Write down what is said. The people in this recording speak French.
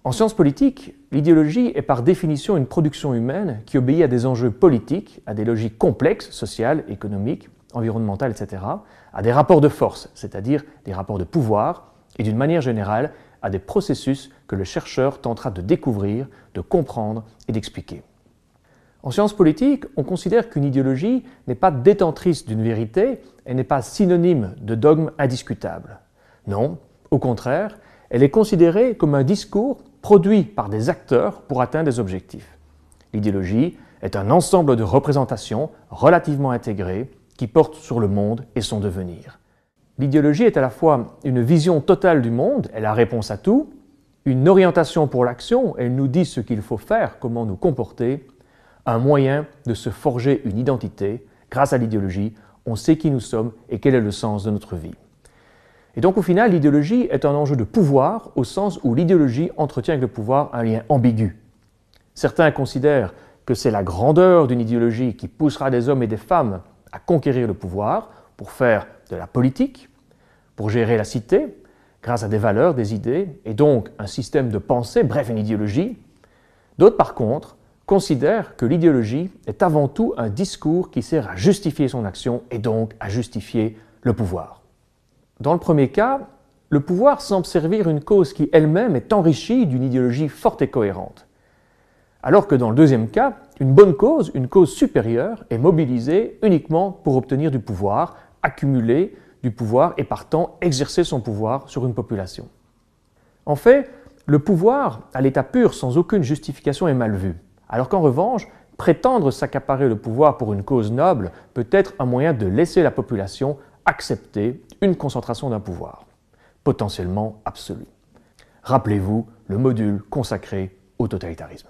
En sciences politiques, l'idéologie est par définition une production humaine qui obéit à des enjeux politiques, à des logiques complexes, sociales, économiques, environnementales, etc., à des rapports de force, c'est-à-dire des rapports de pouvoir, et d'une manière générale, à des processus que le chercheur tentera de découvrir, de comprendre et d'expliquer. En sciences politiques, on considère qu'une idéologie n'est pas détentrice d'une vérité, elle n'est pas synonyme de dogme indiscutable. Non, au contraire, elle est considérée comme un discours produit par des acteurs pour atteindre des objectifs. L'idéologie est un ensemble de représentations relativement intégrées qui portent sur le monde et son devenir. L'idéologie est à la fois une vision totale du monde, elle a réponse à tout, une orientation pour l'action, elle nous dit ce qu'il faut faire, comment nous comporter, un moyen de se forger une identité. Grâce à l'idéologie, on sait qui nous sommes et quel est le sens de notre vie. Et donc au final, l'idéologie est un enjeu de pouvoir au sens où l'idéologie entretient avec le pouvoir un lien ambigu. Certains considèrent que c'est la grandeur d'une idéologie qui poussera des hommes et des femmes à conquérir le pouvoir pour faire de la politique, pour gérer la cité, grâce à des valeurs, des idées, et donc un système de pensée, bref une idéologie. D'autres par contre considèrent que l'idéologie est avant tout un discours qui sert à justifier son action et donc à justifier le pouvoir. Dans le premier cas, le pouvoir semble servir une cause qui elle-même est enrichie d'une idéologie forte et cohérente. Alors que dans le deuxième cas, une bonne cause, une cause supérieure, est mobilisée uniquement pour obtenir du pouvoir, accumuler du pouvoir et partant exercer son pouvoir sur une population. En fait, le pouvoir, à l'état pur, sans aucune justification, est mal vu. Alors qu'en revanche, prétendre s'accaparer le pouvoir pour une cause noble peut être un moyen de laisser la population accepter une concentration d'un pouvoir, potentiellement absolu. Rappelez-vous le module consacré au totalitarisme.